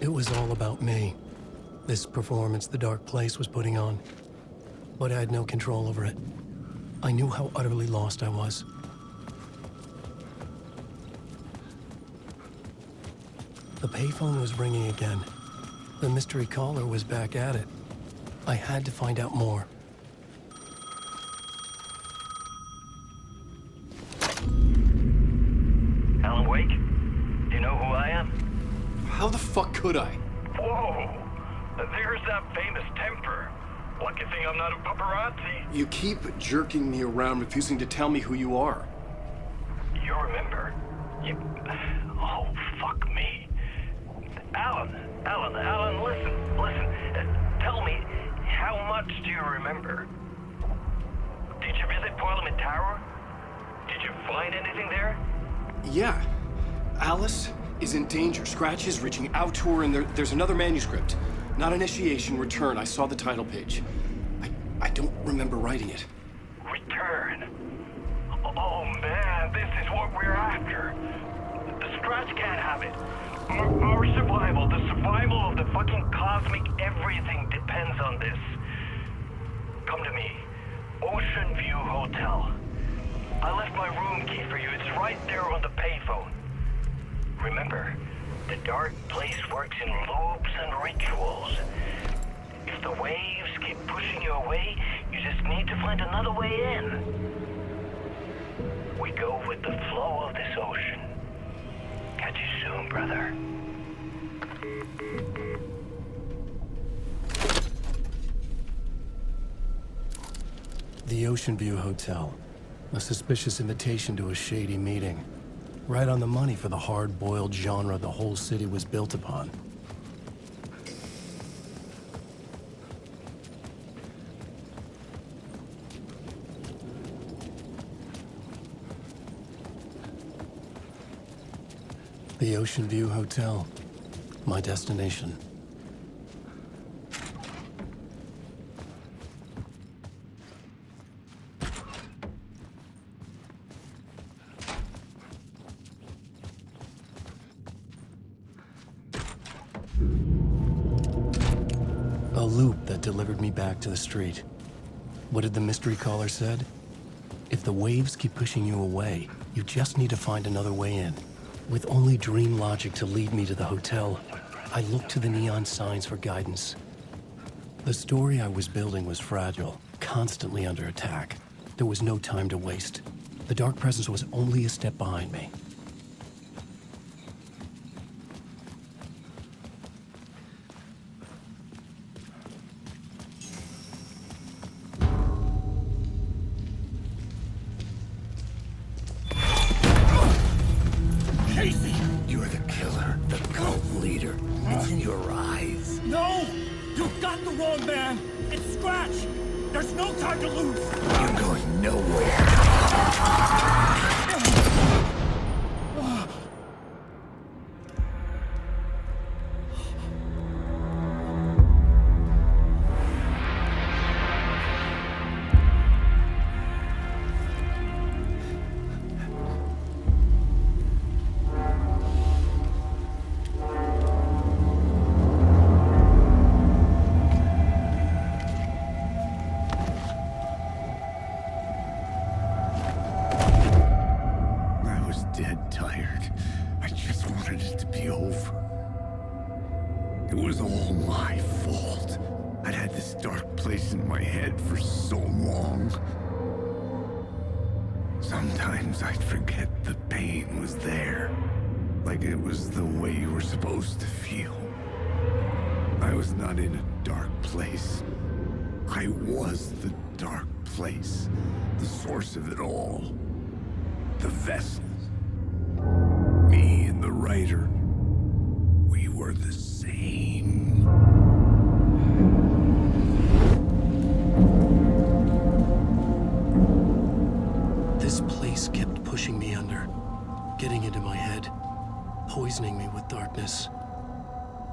It was all about me. This performance the dark place was putting on. But I had no control over it. I knew how utterly lost I was. The payphone was ringing again. The mystery caller was back at it. I had to find out more. Alan Wake? Do you know who I am? How the fuck could I? Whoa! There's that famous temper. Lucky thing I'm not a paparazzi. You keep jerking me around, refusing to tell me who you are. You remember? Oh, fuck me. Alan, listen. Tell me, how much do you remember? Did you visit Parliament Tower? Did you find anything there? Yeah. Alice is in danger. Scratch is reaching out to her, and there's another manuscript. Not initiation, return. I saw the title page. I don't remember writing it. Return? Oh man, this is what we're after. The Scratch can't have it. Our survival, the survival of the fucking cosmic everything depends on this. Come to me. Ocean View Hotel. I left my room key for you. It's right there on the payphone. Remember, the dark place works in loops and rituals. If the waves keep pushing you away, you just need to find another way in. We go with the flow of this ocean. Catch you soon, brother. The Ocean View Hotel. A suspicious invitation to a shady meeting. Right on the money for the hard-boiled genre the whole city was built upon. The Ocean View Hotel. My destination. A loop that delivered me back to the street. What did the mystery caller said? If the waves keep pushing you away, you just need to find another way in. With only dream logic to lead me to the hotel, I looked to the neon signs for guidance. The story I was building was fragile, constantly under attack. There was no time to waste. The dark presence was only a step behind me. You're the killer, the cult leader. It's in your eyes. No! You've got the wrong man! It's Scratch! There's no time to lose! You're going nowhere. Dead tired. I just wanted it to be over. It was all my fault. I'd had this dark place in my head for so long. Sometimes I'd forget the pain was there. Like it was the way you were supposed to feel. I was not in a dark place. I was the dark place. The source of it all. The vessel. Me and the writer, we were the same. This place kept pushing me under, getting into my head, poisoning me with darkness.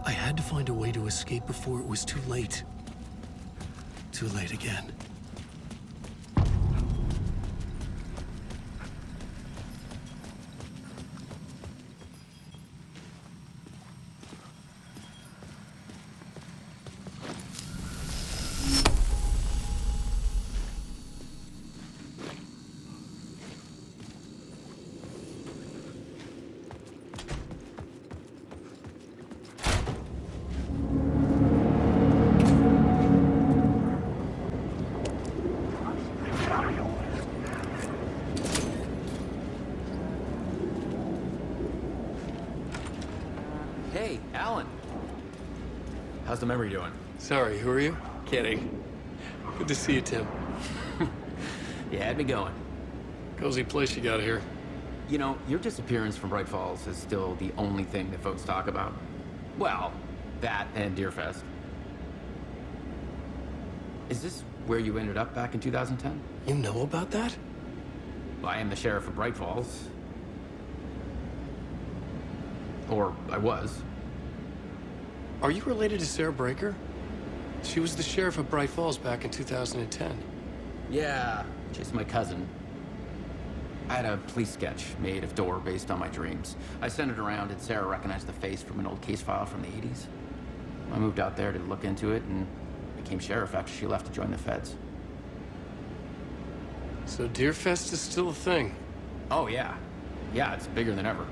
I had to find a way to escape before it was too late. Too late again. How's the memory doing? Sorry, who are you? Kidding. Good to see you, Tim. You had me going. Cozy place you got here. You know, your disappearance from Bright Falls is still the only thing that folks talk about. Well, that and Deerfest. Is this where you ended up back in 2010? You know about that? Well, I am the sheriff of Bright Falls. Or I was. Are you related to Sarah Breaker? She was the sheriff of Bright Falls back in 2010. Yeah, she's my cousin. I had a police sketch made of Door based on my dreams. I sent it around and Sarah recognized the face from an old case file from the 80s. I moved out there to look into it and became sheriff after she left to join the feds. So Deerfest is still a thing. Oh, yeah. Yeah, it's bigger than ever.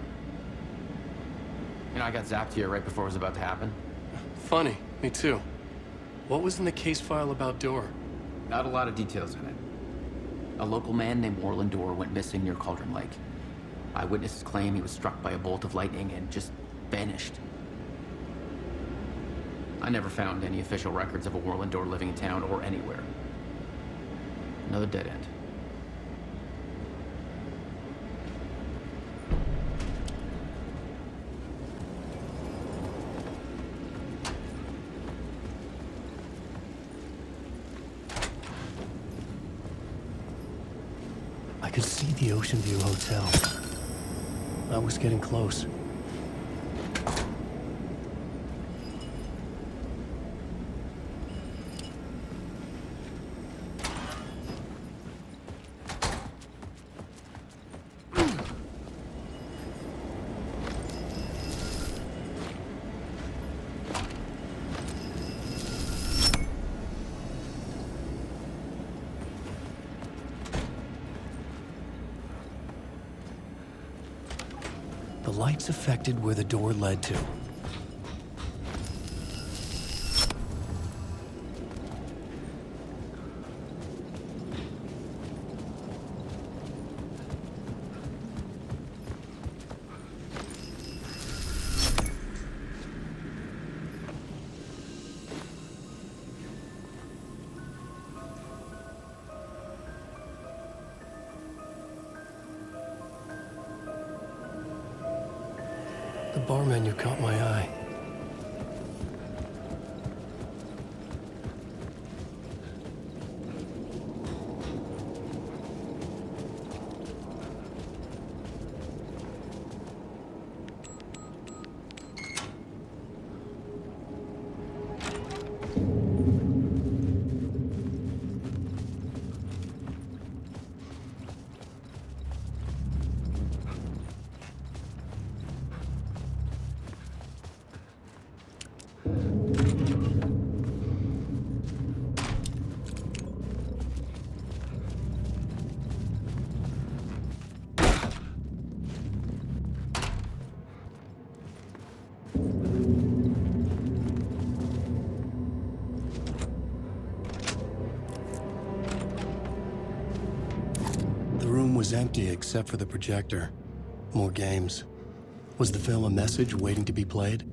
You know, I got zapped here right before it was about to happen. Funny, me too. What was in the case file about Door? Not a lot of details in it. A local man named Warland Dorr went missing near Cauldron Lake. Eyewitnesses claim he was struck by a bolt of lightning and just vanished. I never found any official records of a Warland Dorr living in town or anywhere. Another dead end. I could see the Ocean View Hotel. I was getting close. The lights affected where the door led to. The bar menu caught my eye. The room was empty except for the projector. More games. Was the film a message waiting to be played?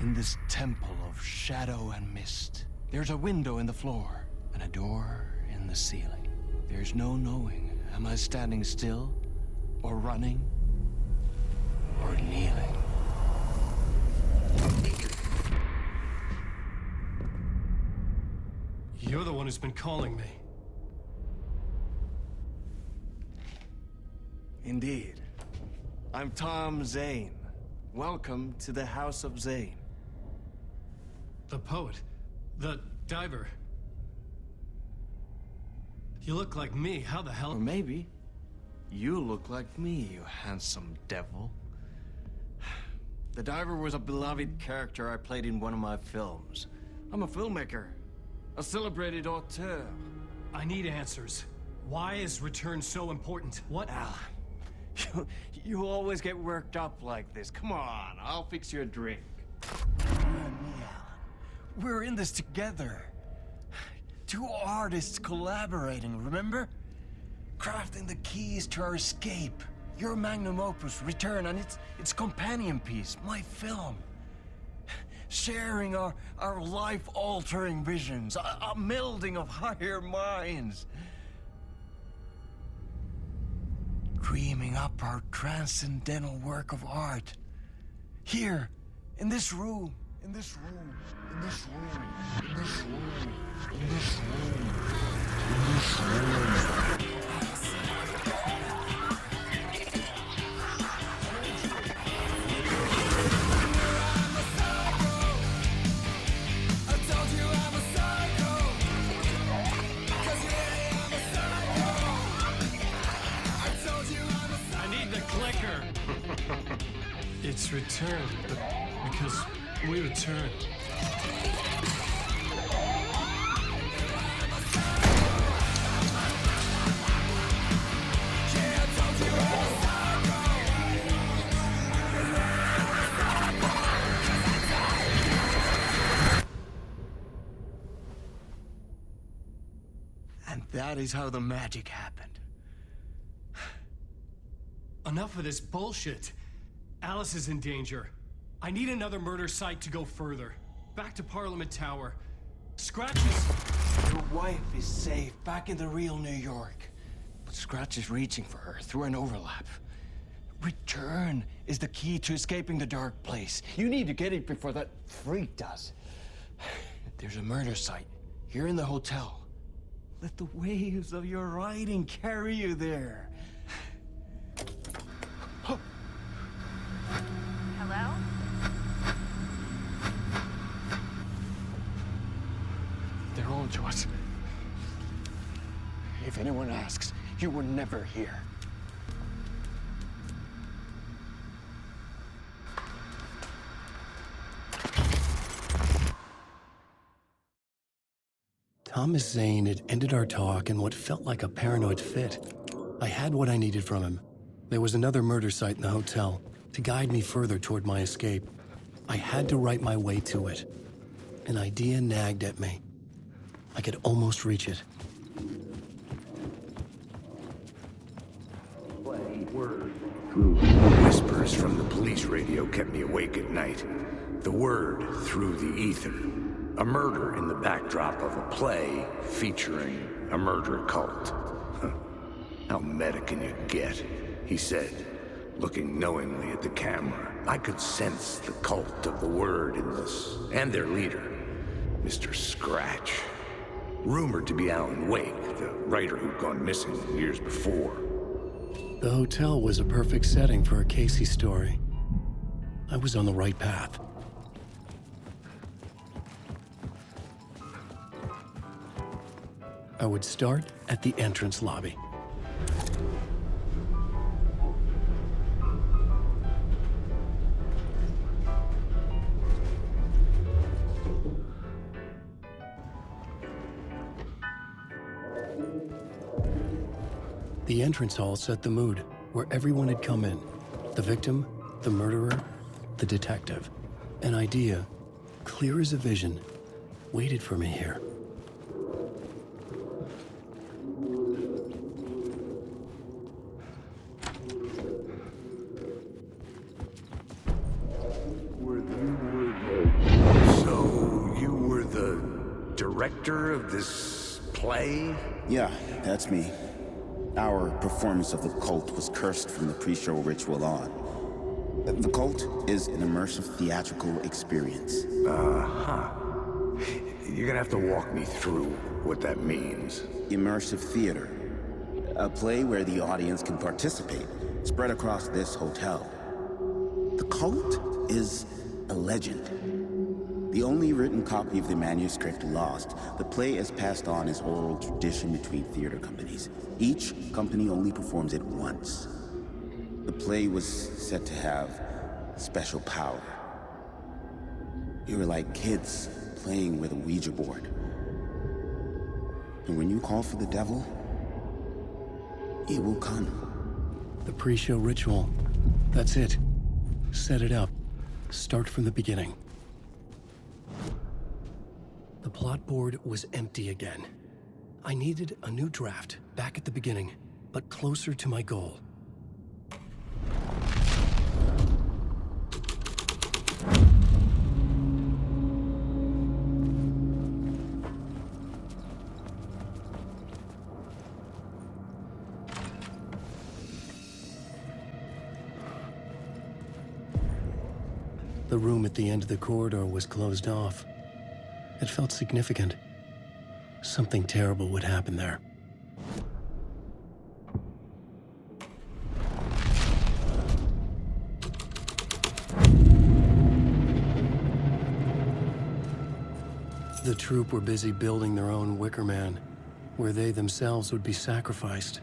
In this temple of shadow and mist, there's a window in the floor and a door in the ceiling. There's no knowing, am I standing still or running or kneeling. You're the one who's been calling me. Indeed. I'm Tom Zane. Welcome to the House of Zane. The poet. The diver. You look like me. How the hell? Or maybe you look like me, you handsome devil. The diver was a beloved character I played in one of my films. I'm a filmmaker, a celebrated auteur. I need answers. Why is Return so important? What? Al, you always get worked up like this. Come on, I'll fix you a drink. We're in this together. Two artists collaborating, remember? Crafting the keys to our escape. Your magnum opus, Return, and its companion piece, my film. Sharing our life-altering visions, a melding of higher minds. Dreaming up our transcendental work of art. Here, in this room, in this room, in this room, in this room, in this room, in this room. It's Return, because we return. And that is how the magic happened. Enough of this bullshit. Alice is in danger. I need another murder site to go further. Back to Parliament Tower. Scratch is... Your wife is safe, back in the real New York. But Scratch is reaching for her through an overlap. Return is the key to escaping the dark place. You need to get it before that freak does. There's a murder site here in the hotel. Let the waves of your writing carry you there. Hello? They're on to us. If anyone asks, you were never here. Thomas Zane had ended our talk in what felt like a paranoid fit. I had what I needed from him. There was another murder site in the hotel to guide me further toward my escape. I had to write my way to it. An idea nagged at me. I could almost reach it. Whispers from the police radio kept me awake at night. The word through the ether. A murder in the backdrop of a play featuring a murder cult. How meta can you get? He said, looking knowingly at the camera. I could sense the cult of the word in this, and their leader, Mr. Scratch. Rumored to be Alan Wake, the writer who'd gone missing years before. The hotel was a perfect setting for a Casey story. I was on the right path. I would start at the entrance lobby. The entrance hall set the mood, where everyone had come in. The victim, the murderer, the detective. An idea, clear as a vision, waited for me here. So, you were the director of this play? Yeah, that's me. Our performance of the cult was cursed from the pre-show ritual on. The cult is an immersive theatrical experience. Uh-huh. You're gonna have to walk me through what that means. Immersive theater. A play where the audience can participate, spread across this hotel. The cult is a legend. The only written copy of the manuscript lost, the play is passed on as oral tradition between theater companies. Each company only performs it once. The play was said to have special power. You were like kids playing with a Ouija board. And when you call for the devil, he will come. The pre-show ritual. That's it. Set it up. Start from the beginning. The plot board was empty again. I needed a new draft, back at the beginning, but closer to my goal. The room at the end of the corridor was closed off. It felt significant. Something terrible would happen there. The troupe were busy building their own Wicker Man, where they themselves would be sacrificed.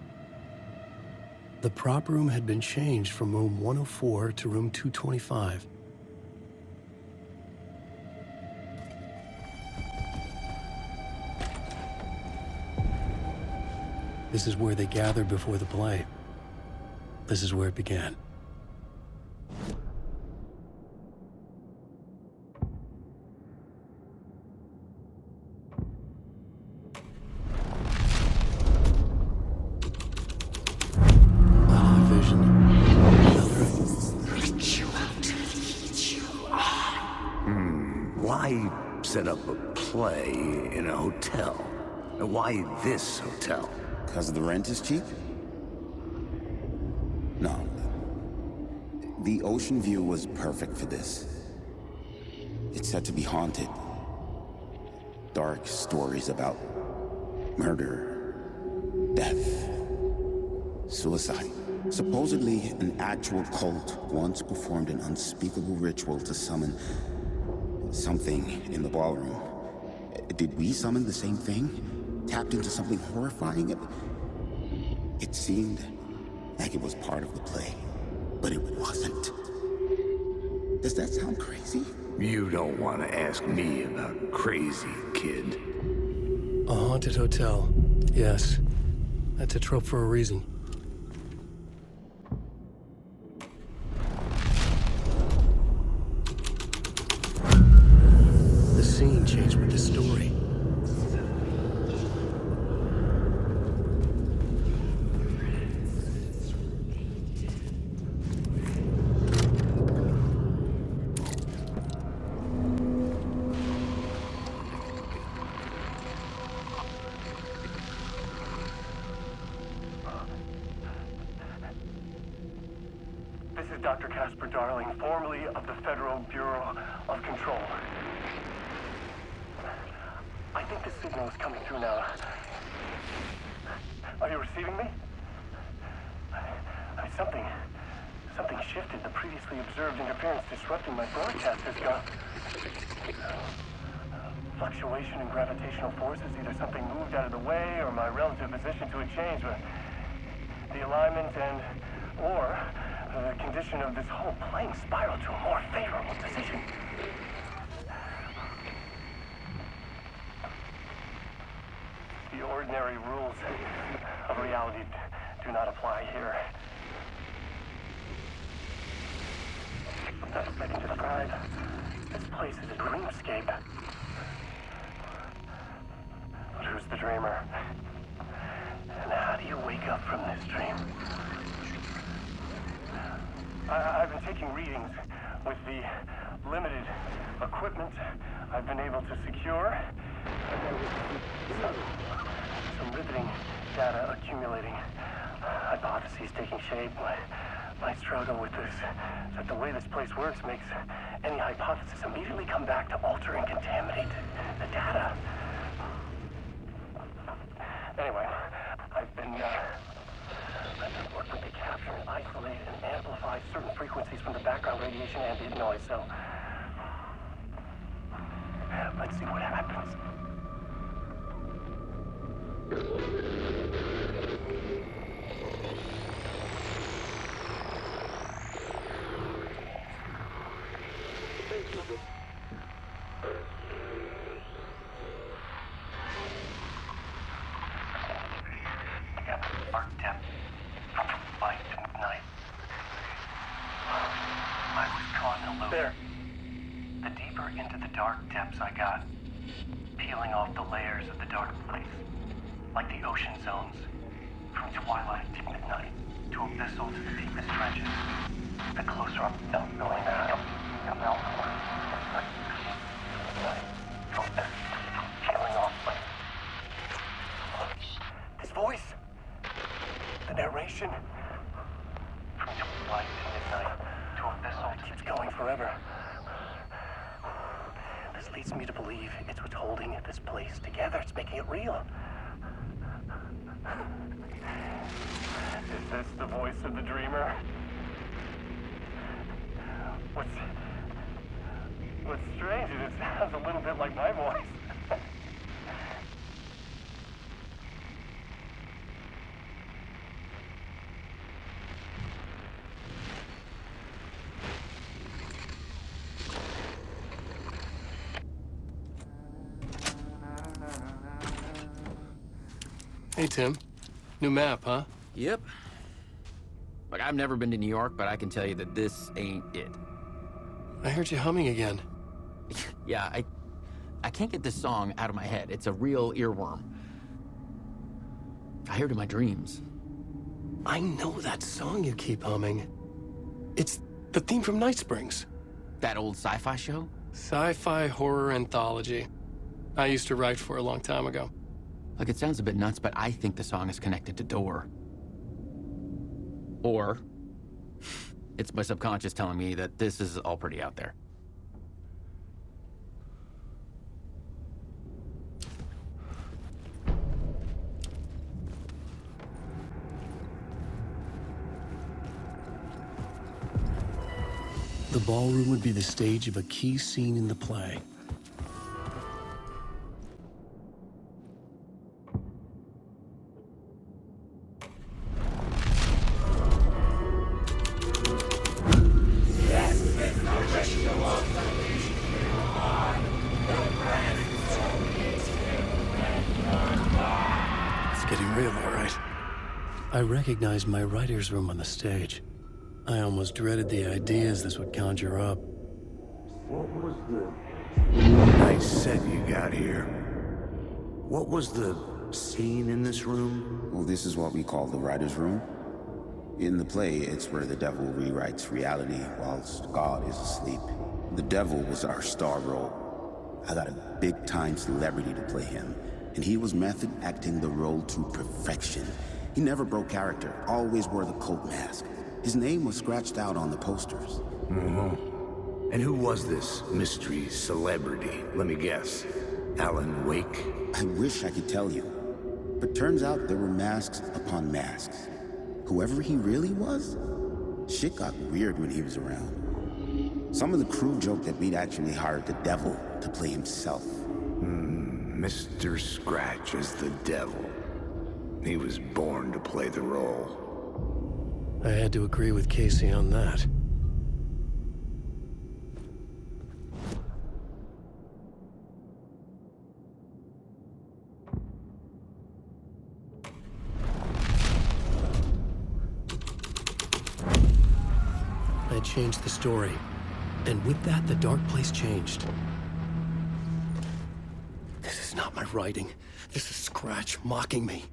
The prop room had been changed from room 104 to room 225. This is where they gathered before the play. This is where it began. Ah, vision. Why set up a play in a hotel? Why this hotel? Because the rent is cheap? No. The ocean view was perfect for this. It's said to be haunted. Dark stories about murder, death, suicide. Supposedly, an actual cult once performed an unspeakable ritual to summon something in the ballroom. Did we summon the same thing? Tapped into something horrifying? It seemed like it was part of the play, but it wasn't. Does that sound crazy? You don't want to ask me about crazy, kid. A haunted hotel. Yes. That's a trope for a reason. The scene changed with the story. This is Dr. Casper Darling, formerly of the Federal Bureau of Control. I think the signal is coming through now. Are you receiving me? Something shifted. The previously observed interference disrupting my broadcast has gone. Fluctuation in gravitational forces. Either something moved out of the way or my relative position to it changed. But the alignment or the condition of this whole plane spiraled to a more favorable position. The ordinary rules of reality do not apply here. Best I can describe, this place is a dreamscape. But who's the dreamer? And how do you wake up from this dream? I've been taking readings with the limited equipment I've been able to secure. Some riveting data accumulating. Hypotheses taking shape. My struggle with this is that the way this place works makes any hypothesis immediately come back to alter and contaminate the data. Anyway, I've been working to capture and isolate and amplify certain frequencies from the background radiation ambient noise, so let's see what happens. There. The deeper into the dark depths I got, peeling off the layers of the dark place, like the ocean zones, from twilight to midnight, to abyssal to the deepest trenches. The closer I'm going down, peeling off his voice, the narration, from twilight to midnight. It keeps going forever. This leads me to believe it's what's holding this place together. It's making it real. Is this the voice of the dreamer? What's strange is it sounds a little bit like my voice. Hey, Tim. New map, huh? Yep. Like, I've never been to New York, but I can tell you that this ain't it. I heard you humming again. Yeah, I can't get this song out of my head. It's a real earworm. I hear it in my dreams. I know that song you keep humming. It's the theme from Night Springs. That old sci-fi show? Sci-fi horror anthology. I used to write for a long time ago. Like, it sounds a bit nuts, but I think the song is connected to Door. Or it's my subconscious telling me that this is all pretty out there. The ballroom would be the stage of a key scene in the play. I recognized my writer's room on the stage. I almost dreaded the ideas this would conjure up. What was the nice set you got here? What was the scene in this room? Well, this is what we call the writer's room. In the play, it's where the devil rewrites reality whilst God is asleep. The devil was our star role. I got a big-time celebrity to play him, and he was method acting the role to perfection. He never broke character, always wore the cult mask. His name was scratched out on the posters. Mm-hmm. And who was this mystery celebrity? Let me guess. Alan Wake? I wish I could tell you, but turns out there were masks upon masks. Whoever he really was, shit got weird when he was around. Some of the crew joked that we'd actually hired the devil to play himself. Mr. Scratch as the devil. He was born to play the role. I had to agree with Casey on that. I changed the story, and with that, the dark place changed. This is not my writing. This is Scratch mocking me.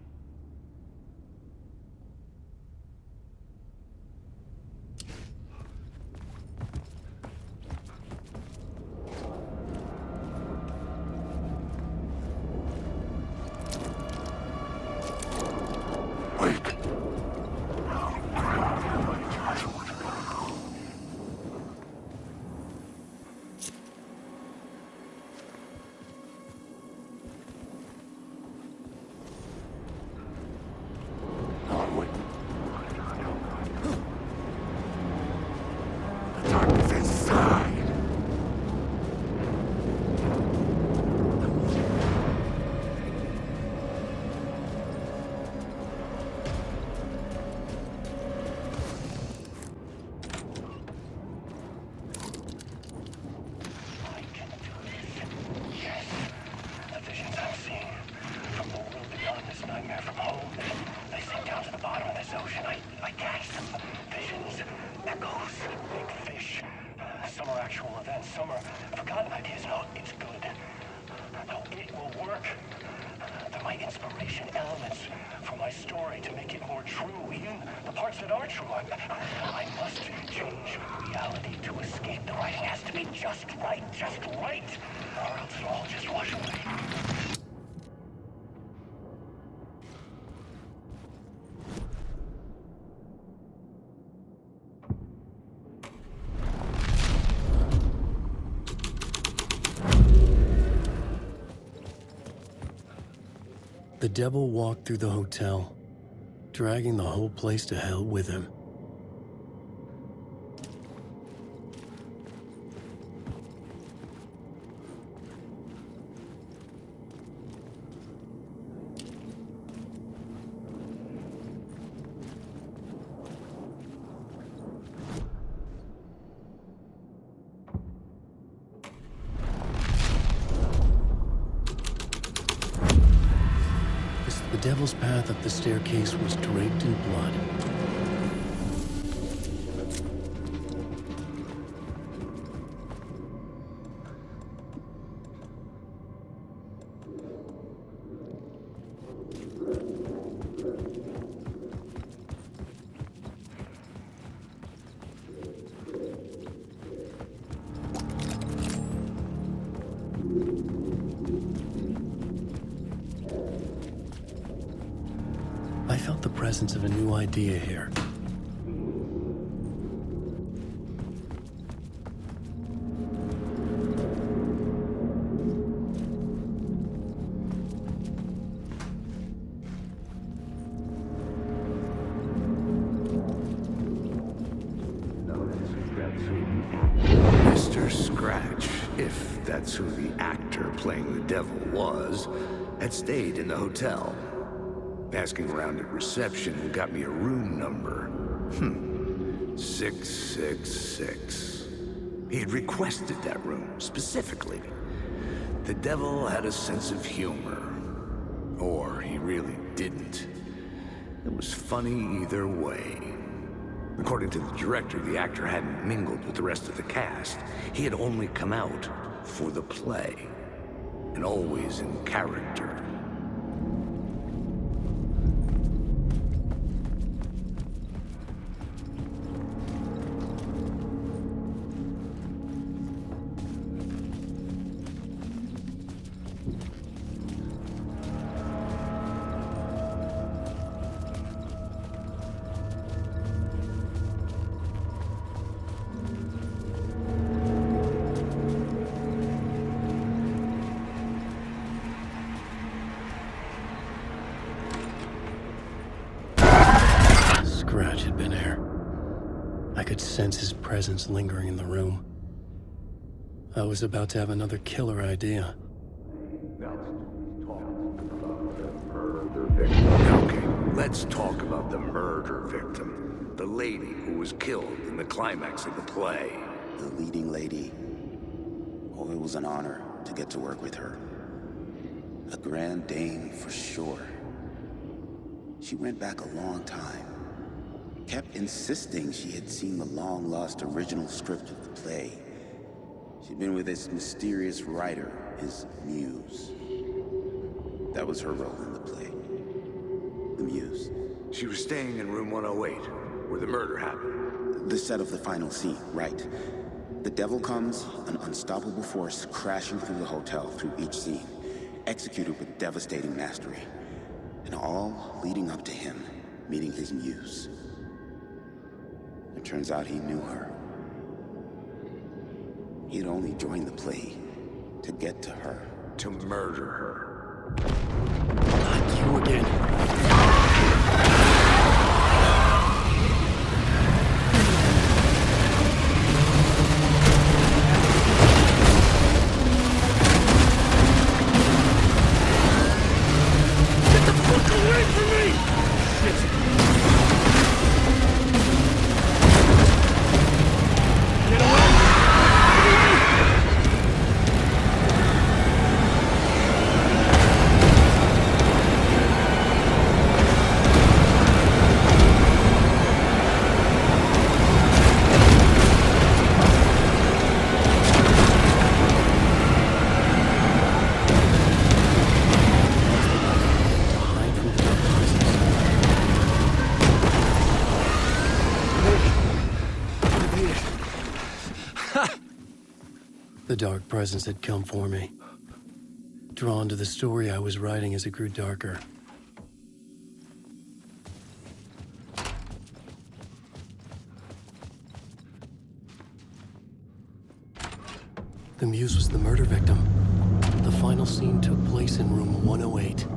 then some are forgotten ideas. No, it's good. No, it will work. They're my inspiration, elements for my story to make it more true, even the parts that are true. I must change reality to escape. The writing has to be just right, or else it'll all just wash away. The devil walked through the hotel, dragging the whole place to hell with him. The devil's path up the staircase was draped in blood. I felt the presence of a new idea here. Mr. Scratch, if that's who the actor playing the devil was, had stayed in the hotel. Asking around at reception got me a room number. 666. He had requested that room, specifically. The devil had a sense of humor. Or he really didn't. It was funny either way. According to the director, the actor hadn't mingled with the rest of the cast. He had only come out for the play. And always in character. Scratch had been here. I could sense his presence lingering in the room. I was about to have another killer idea. Okay, let's talk about the murder victim. The lady who was killed in the climax of the play. The leading lady. Oh, it was an honor to get to work with her. A grand dame for sure. She went back a long time. Kept insisting she had seen the long-lost original script of the play. She'd been with this mysterious writer, his muse. That was her role in the play. The muse. She was staying in room 108, where the murder happened. The set of the final scene, right. The devil comes, an unstoppable force crashing through the hotel through each scene, executed with devastating mastery. And all leading up to him meeting his muse. It turns out he knew her. He'd only joined the play to get to her. To murder her. Not you again. Get the fuck away from me! Shit. Get away! The dark presence had come for me. Drawn to the story I was writing as it grew darker. The muse was the murder victim. The final scene took place in room 108.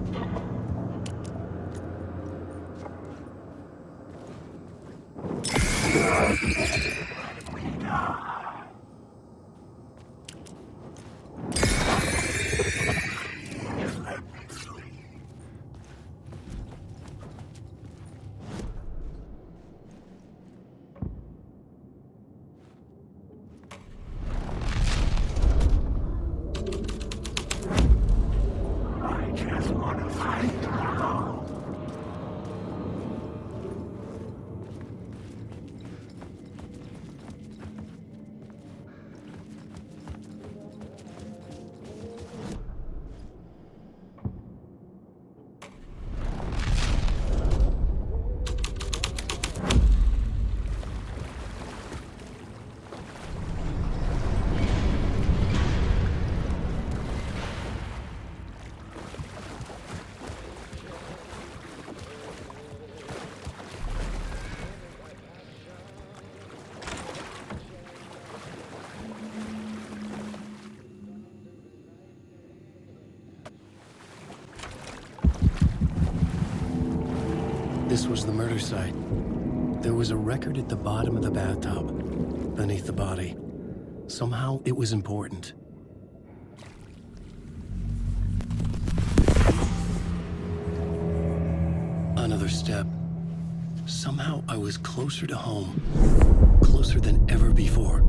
This was the murder site. There was a record at the bottom of the bathtub, beneath the body. Somehow, it was important. Another step. Somehow, I was closer to home. Closer than ever before.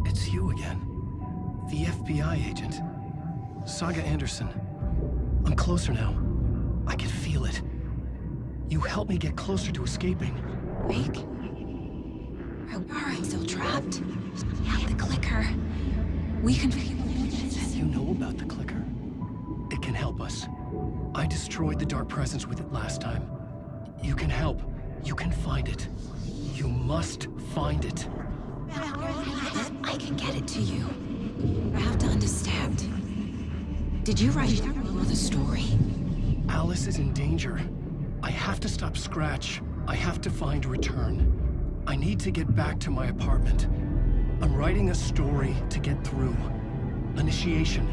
It's you again. The FBI agent. Saga Anderson. I'm closer now. I can feel it. You helped me get closer to escaping. Wake? Are we still trapped? Yeah, the clicker. We can... You know about the clicker? It can help us. I destroyed the dark presence with it last time. You can help. You can find it. You must find it. I can get it to you. I have to understand. Did you write the story? Alice is in danger. I have to stop Scratch. I have to find Return. I need to get back to my apartment. I'm writing a story to get through. Initiation.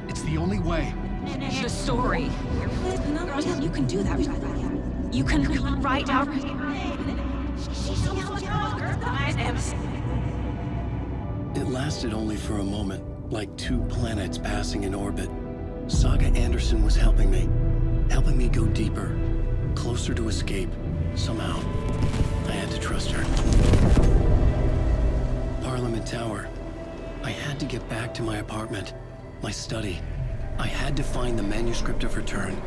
It's the only way. The story. You can do that. You can write out... It lasted only for a moment, like two planets passing in orbit. Saga Anderson was helping me go deeper, closer to escape. Somehow, I had to trust her. Parliament Tower. I had to get back to my apartment, my study. I had to find the manuscript of Return.